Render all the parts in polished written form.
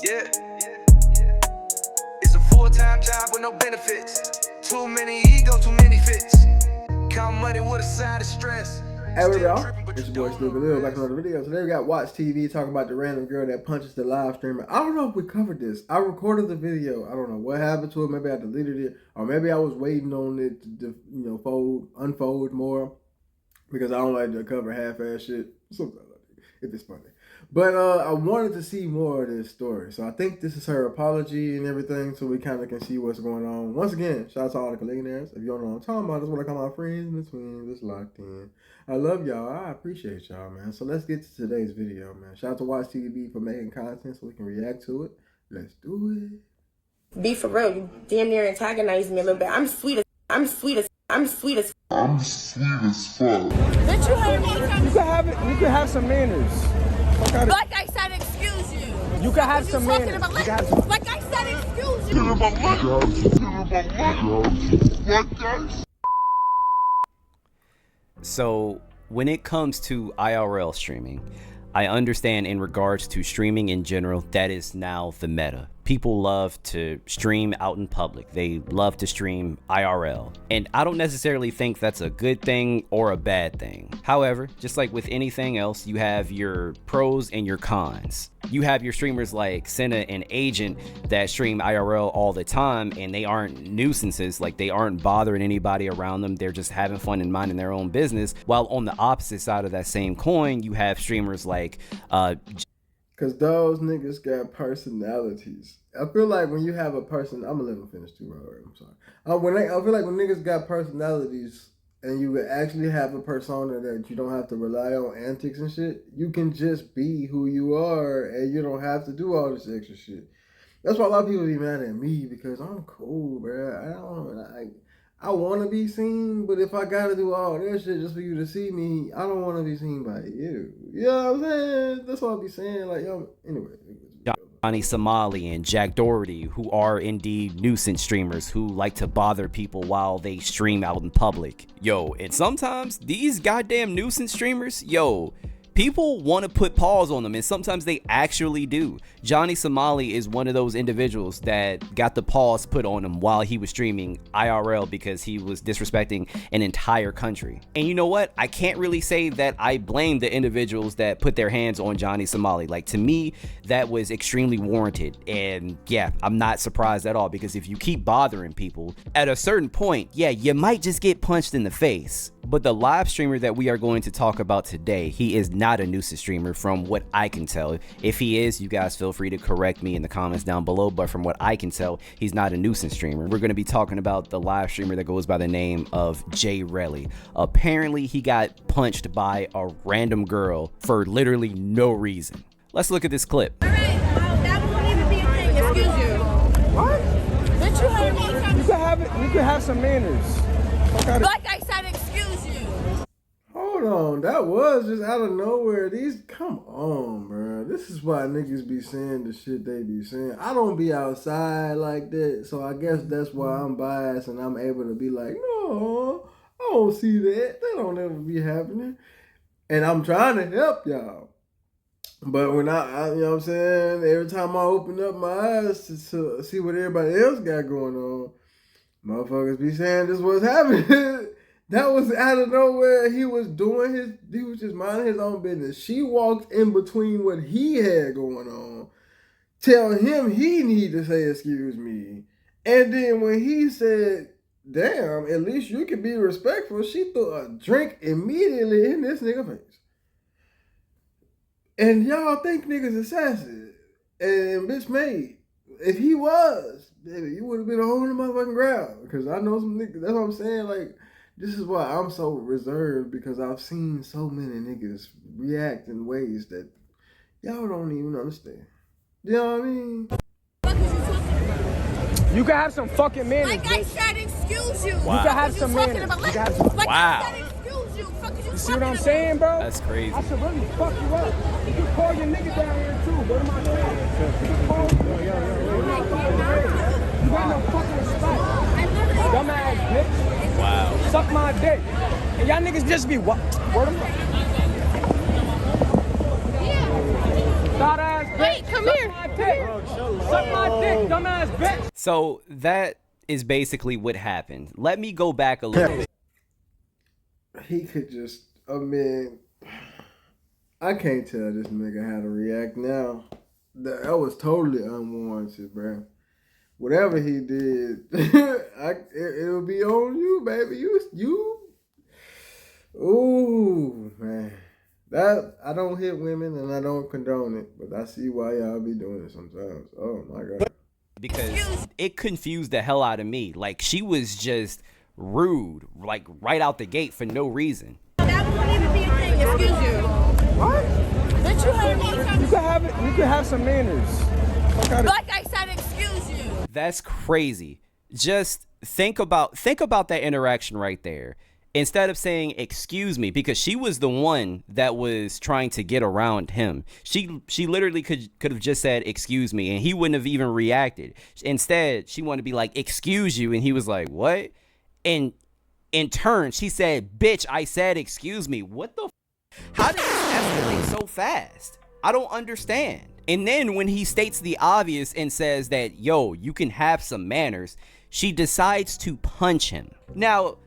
Yeah. It's a full-time job with no benefits. Too many ego, too many fits. Count money with a side of stress. Hey, what up, y'all? It's your boy Stupid Lil back on another video. Today we got Watch TV talking about the random girl that punches the live streamer. I don't know if we covered this. I recorded the video. I don't know what happened to it. Maybe I deleted it, or maybe I was waiting on it to unfold more because I don't like to cover half-ass shit. Sometimes I do, if it's funny. But I wanted to see more of this story. So I think this is her apology and everything, so we kind of can see what's going on. Once again, shout out to all the colleagues. If you don't know what I'm talking about, that's what I call my friends in between, just locked in. I love y'all. I appreciate y'all, man. So let's get to today's video, man. Shout out to Watch TV for making content so we can react to it. Let's do it. Be for real. You damn near antagonized me a little bit. I'm sweet as fuck. Did you hear me? You can have some manners. Like I said, excuse you. You can have some manners. Like I said, excuse you. So when it comes to IRL streaming, I understand in regards to streaming in general, that is now the meta. People love to stream out in public. They love to stream IRL. And I don't necessarily think that's a good thing or a bad thing. However, just like with anything else, you have your pros and your cons. You have your streamers like Senna and Agent that stream IRL all the time, and they aren't nuisances. Like, they aren't bothering anybody around them. They're just having fun and minding their own business. While on the opposite side of that same coin, you have streamers like Cause those niggas got personalities. I feel like when you have a person, I'm gonna let them finish too, Robert. I'm sorry. I feel like when niggas got personalities and you would actually have a persona that you don't have to rely on antics and shit, you can just be who you are and you don't have to do all this extra shit. That's why a lot of people be mad at me, because I'm cool, bro. I want to be seen, but if I gotta do all that shit just for you to see me, I don't want to be seen by you. You know what I'm saying? That's what I be saying. Like, yo, anyway. Johnny Somali and Jack Doherty, who are indeed nuisance streamers who like to bother people while they stream out in public. Yo, and sometimes these goddamn nuisance streamers, yo, people want to put paws on them, and sometimes they actually do. Johnny Somali is one of those individuals that got the paws put on him while he was streaming IRL because he was disrespecting an entire country. And you know what? I can't really say that I blame the individuals that put their hands on Johnny Somali. Like, to me, that was extremely warranted. And yeah, I'm not surprised at all, because if you keep bothering people, at a certain point, yeah, you might just get punched in the face. But the live streamer that we are going to talk about today, he is not a nuisance streamer from what I can tell. If he is, you guys feel free to correct me in the comments down below, but from what I can tell, he's not a nuisance streamer. We're going to be talking about the live streamer that goes by the name of Jeyrelly. Apparently, he got punched by a random girl for literally no reason. Let's look at this clip. All right, that won't even be a thing. Excuse you. What? Did you hear me? You can have some manners. Like I said, excuse you. Hold on, that was just out of nowhere. Come on, bro. This is why niggas be saying the shit they be saying. I don't be outside like that, so I guess that's why I'm biased and I'm able to be like, no, I don't see that. That don't ever be happening. And I'm trying to help y'all. But when I you know what I'm saying, every time I open up my eyes to see what everybody else got going on, motherfuckers be saying this was happening. That was out of nowhere. He was just minding his own business. She walked in between what he had going on, tell him he need to say excuse me. And then when he said, damn, at least you can be respectful, she threw a drink immediately in this nigga face. And y'all think niggas are sassy and bitch made. If he was, baby, you would have been a whole motherfucking ground. Because I know some niggas, that's what I'm saying. Like, this is why I'm so reserved, because I've seen so many niggas react in ways that y'all don't even understand. You know what I mean? You can have some fucking manners. Like I said, excuse you. Wow. You can have some manners. Like Wow. I said, excuse you. You see what I'm saying, bro? That's crazy. I should really fuck you up. You can call your nigga down here too. What am I saying? You can call You got no fucking respect. Dumbass bitch. Wow. Suck my dick. And y'all niggas just be what? Word of mouth. Thought ass bitch. Wait, come here. Suck my dick. Suck my dick, dumbass bitch. So that is basically what happened. Let me go back a little bit. He could just, I mean, I can't tell this nigga how to react now. That was totally unwarranted, bro. Whatever he did, it'll be on you, baby. You. Ooh, man. That I don't hit women and I don't condone it, but I see why y'all be doing it sometimes. Oh my God. Because it confused the hell out of me. Like, she was just rude, like right out the gate for no reason. That won't even be a thing. Excuse you. What? Bitch, you heard me. You can have some manners. Like I said, excuse you. That's crazy. Just think about that interaction right there. Instead of saying excuse me, because she was the one that was trying to get around him. She literally could have just said excuse me and he wouldn't have even reacted. Instead, she wanted to be like excuse you and he was like, "What?" And in turn, she said, "Bitch, I said excuse me." What the How did this escalate so fast? I don't understand. And then when he states the obvious and says that, "Yo, you can have some manners," she decides to punch him. Now,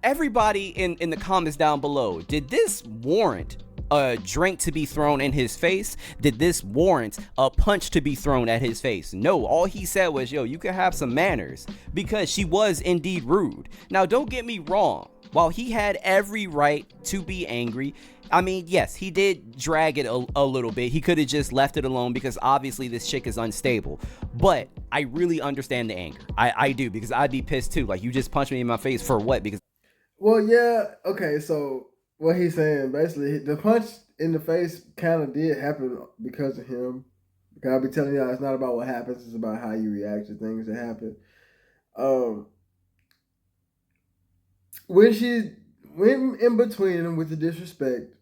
everybody in the comments down below, did this warrant a drink to be thrown in his face? Did this warrant a punch to be thrown at his face? No, all he said was, "Yo, you can have some manners," because she was indeed rude. Now, don't get me wrong. While he had every right to be angry, I mean, yes, he did drag it a little bit. He could have just left it alone because obviously this chick is unstable. But I really understand the anger. I do, because I'd be pissed too. Like, you just punched me in my face for what? Because Well, yeah, okay, so what he's saying, basically, the punch in the face kind of did happen because of him. Because I'll be telling y'all, it's not about what happens, it's about how you react to things that happen. When she went in between him with the disrespect,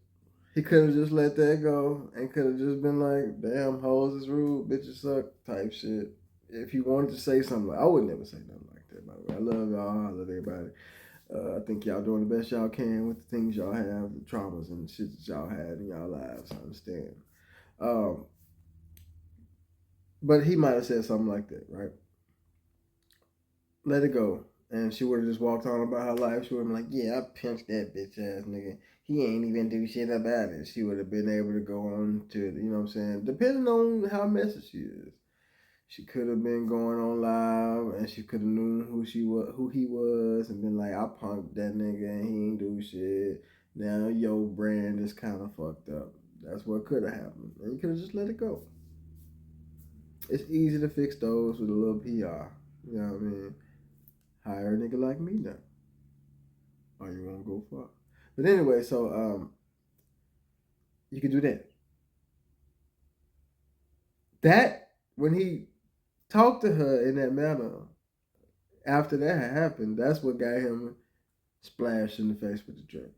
he could have just let that go and could have just been like, "Damn, hoes is rude, bitches suck," type shit. If he wanted to say something, I would never say nothing like that, by the way. I love y'all, I love everybody. I think y'all doing the best y'all can with the things y'all have, the traumas and the shit that y'all had in y'all lives. I understand. But he might have said something like that, right? Let it go. And she would have just walked on about her life. She would have been like, "Yeah, I pinched that bitch ass nigga. He ain't even do shit about it." She would have been able to go on to, you know what I'm saying? Depending on how messy she is. She could have been going on live and she could have known who he was and been like, "I punked that nigga and he ain't do shit. Now your brand is kind of fucked up." That's what could have happened. And you could have just let it go. It's easy to fix those with a little PR. You know what I mean? Hire a nigga like me now. Or you won't go far. But anyway, so you can do that. That, when he talked to her in that manner, after that had happened, that's what got him splashed in the face with the drink.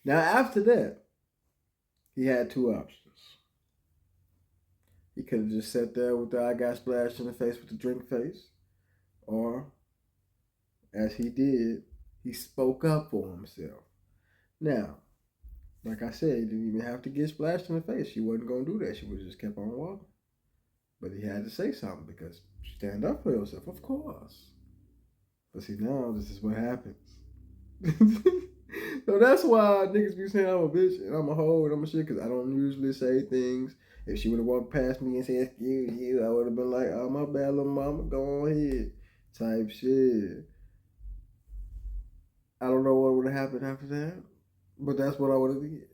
Now, after that, he had two options. He could have just sat there with the "I got splashed in the face with the drink" face, or, as he did, he spoke up for himself. Now, like I said, he didn't even have to get splashed in the face. She wasn't going to do that. She would have just kept on walking. But he had to say something because stand up for yourself, of course. But see, now this is what happens. So that's why niggas be saying I'm a bitch and I'm a hoe and I'm a shit, because I don't usually say things. If she would have walked past me and said, "Excuse you," I would have been like, "Oh, my bad, little mama, go on ahead," type shit. I don't know what would have happened after that, but that's what I would have did.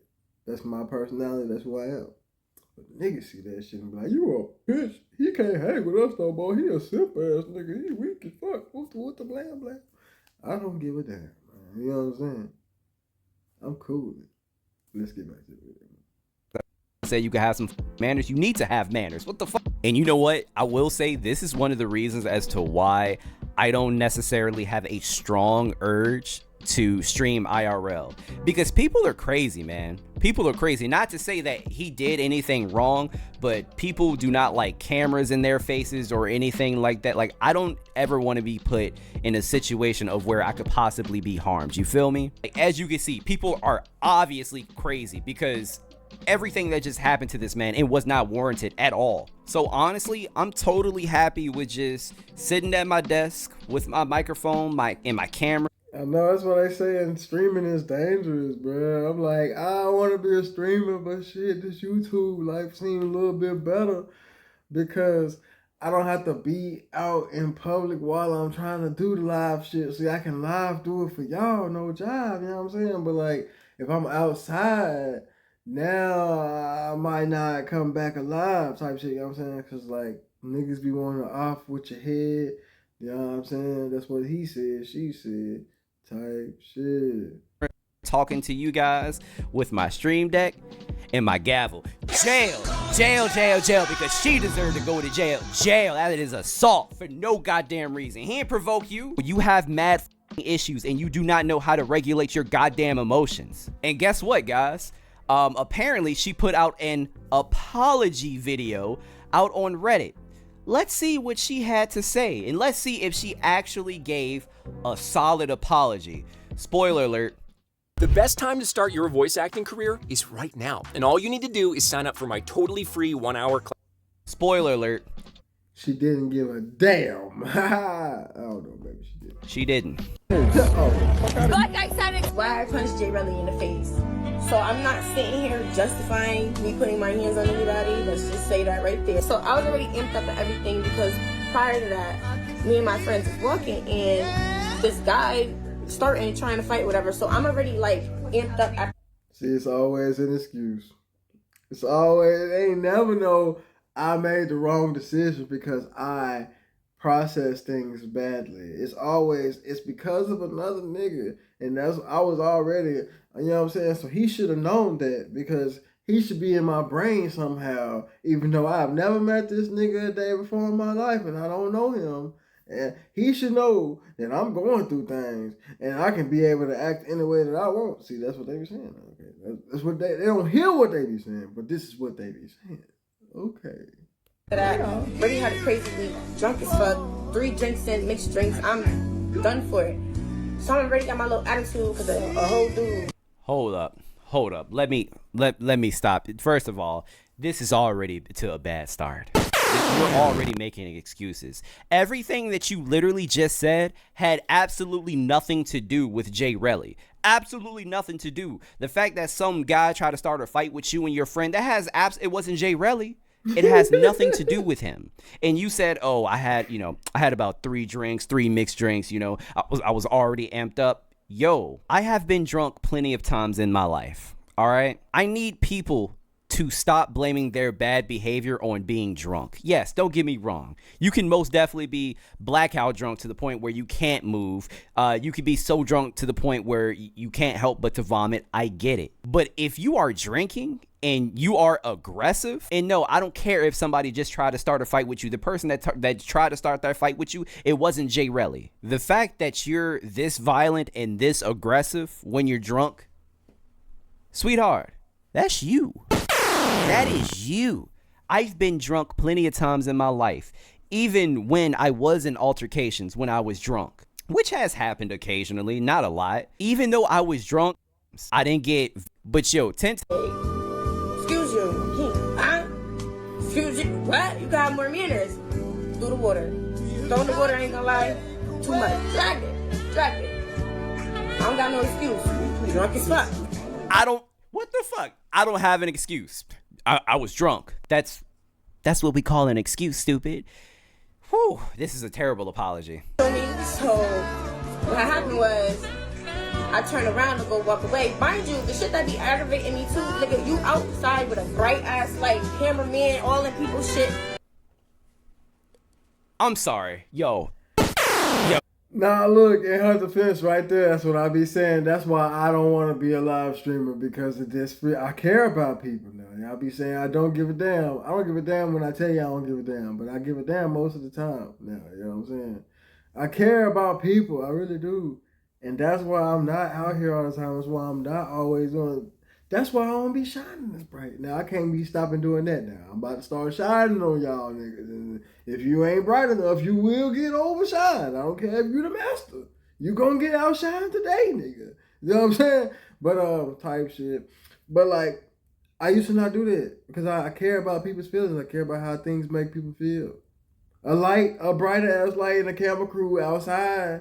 That's my personality. That's who I am. But niggas see that shit and be like, "You a bitch. He can't hang with us no more. He a simp ass nigga. He weak as fuck. What the blam blam?" I don't give a damn, man. You know what I'm saying? I'm cool with it. Let's get back to it. say you can have some manners, you need to have manners. What the fuck? And you know what? I will say this is one of the reasons as to why I don't necessarily have a strong urge to stream IRL, because people are crazy, man. People are crazy. Not to say that he did anything wrong, but people do not like cameras in their faces or anything like that. Like, I don't ever want to be put in a situation of where I could possibly be harmed. You feel me? Like, as you can see, people are obviously crazy, because everything that just happened to this man, it was not warranted at all. So honestly, I'm totally happy with just sitting at my desk with my microphone, and my camera. I know that's what they say, and streaming is dangerous, bro. I'm like, I want to be a streamer, but shit, this YouTube life seems a little bit better because I don't have to be out in public while I'm trying to do the live shit. See, I can live do it for y'all, no job, you know what I'm saying? But like, if I'm outside, now I might not come back alive type shit, you know what I'm saying? Because like, niggas be wanting to off with your head, you know what I'm saying? That's what he said, she said. Type shit. Talking to you guys with my stream deck and my gavel. Jail, jail, jail, jail, because she deserved to go to jail. Jail, that is assault for no goddamn reason. He didn't provoke you. You have mad issues and you do not know how to regulate your goddamn emotions. And guess what, guys? Apparently she put out an apology video out on Reddit. Let's see what she had to say, and let's see if she actually gave a solid apology. Spoiler alert. The best time to start your voice acting career is right now, and all you need to do is sign up for my totally free 1-hour class. Spoiler alert. She didn't give a damn. I don't know, maybe she did. She didn't. Like I said, it's why I punched Jeyrelly in the face. So I'm not sitting here justifying me putting my hands on anybody. Let's just say that right there. So I was already amped up at everything because prior to that, me and my friends was walking and this guy started trying to fight, whatever. So I'm already like amped up. See, it's always an excuse. It's always, they ain't never know I made the wrong decision because I process things badly. It's always, it's because of another nigga. And that's, I was already, you know what I'm saying? So he should have known that because he should be in my brain somehow, even though I've never met this nigga a day before in my life and I don't know him. And he should know that I'm going through things and I can be able to act any way that I want. See, that's what they be saying. Okay, that's what they don't hear what they be saying, but this is what they be saying. Okay. That I really had a crazy week, drunk as fuck, 3 drinks in, mixed drinks. I'm done for it. So I'm already got my little attitude because a whole dude. Hold up. Let me stop. First of all, this is already to a bad start. You're already making excuses. Everything that you literally just said had absolutely nothing to do with Jeyrelly. Absolutely nothing to do. The fact that some guy tried to start a fight with you and your friend, that has it wasn't Jeyrelly. It has nothing to do with him. And you said, oh, I had about 3 mixed drinks, I was already amped up. Yo, I have been drunk plenty of times in my life. All right. I need people to stop blaming their bad behavior on being drunk. Yes, don't get me wrong. You can most definitely be blackout drunk to the point where you can't move. You could be so drunk to the point where you can't help but to vomit. I get it. But if you are drinking and you are aggressive, and no, I don't care if somebody just tried to start a fight with you. The person that tried to start that fight with you, it wasn't Jeyrelly. The fact that you're this violent and this aggressive when you're drunk, sweetheart, that's you. That is you. I've been drunk plenty of times in my life, even when I was in altercations when I was drunk, which has happened occasionally, not a lot. Even though I was drunk, I didn't get, but yo, Excuse you. Excuse you. What? You got more manners. Through the water. Throwing the water, ain't gonna lie. Too much. Drag it. I don't got no excuse. You drunk as fuck. What the fuck? I don't have an excuse. I was drunk. That's what we call an excuse, stupid. Whew, this is a terrible apology. So what happened was I turned around to go walk away. Mind you, the shit that be aggravating me too, nigga, you outside with a bright ass like cameraman, all in people's shit. I'm sorry. Yo. Nah, look, in her defense right there, that's what I be saying. That's why I don't want to be a live streamer because of this. I care about people now. Y'all be saying I don't give a damn. I don't give a damn when I tell you I don't give a damn, but I give a damn most of the time now. You know what I'm saying? I care about people. I really do. And that's why I'm not out here all the time. That's why I'm not always on. That's why I don't be shining this bright. Now, I can't be stopping doing that now. I'm about to start shining on y'all niggas. And if you ain't bright enough, you will get overshined. I don't care if you the master. You gonna get outshined today, nigga. You know what I'm saying? But, type shit. But, like, I used to not do that because I care about people's feelings. I care about how things make people feel. A bright ass light in a camera crew outside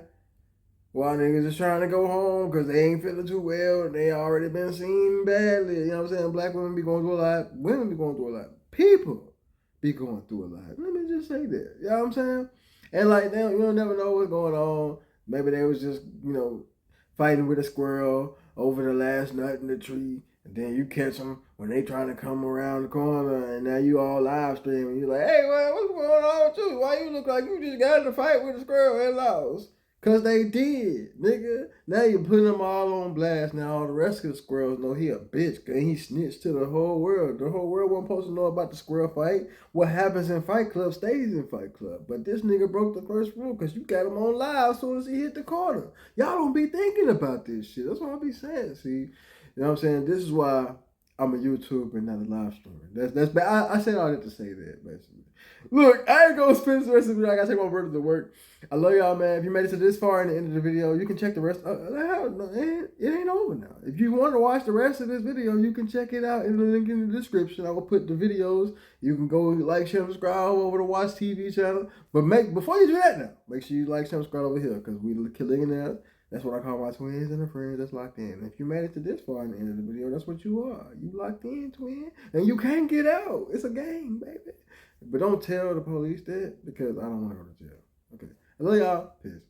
while niggas is trying to go home because they ain't feeling too well. They already been seen badly. You know what I'm saying? Black women be going through a lot. Women be going through a lot. People be going through a lot. Let me just say that. You know what I'm saying? And like, you'll never know what's going on. Maybe they was just, fighting with a squirrel over the last nut in the tree. And then you catch them when they trying to come around the corner, and now you all live streaming. You're like, hey, man, what's going on with you? Why you look like you just got in a fight with a squirrel and lost? Because they did, nigga. Now you're putting them all on blast. Now all the rest of the squirrels know he a bitch, and he snitched to the whole world. The whole world wasn't supposed to know about the squirrel fight. What happens in Fight Club stays in Fight Club. But this nigga broke the first rule because you got him on live as soon as he hit the corner. Y'all don't be thinking about this shit. That's what I be saying, see. You know what I'm saying? This is why I'm a YouTuber and not a live streamer. That's bad. I said all that to say that, basically. Look, I ain't gonna spend the rest of the video. I gotta take my brother to work. I love y'all, man. If you made it to this far in the end of the video, you can check the rest. It ain't over now. If you want to watch the rest of this video, you can check it out in the link in the description. I will put the videos. You can go like, share, subscribe over to Watch TV channel. But before you do that now, make sure you like, share, subscribe over here because we killing there. That's what I call my twins and the friends that's locked in. If you made it to this far in the end of the video, that's what you are. You locked in, twin. And you can't get out. It's a game, baby. But don't tell the police that because I don't want to go to jail. Okay. I love y'all. Peace.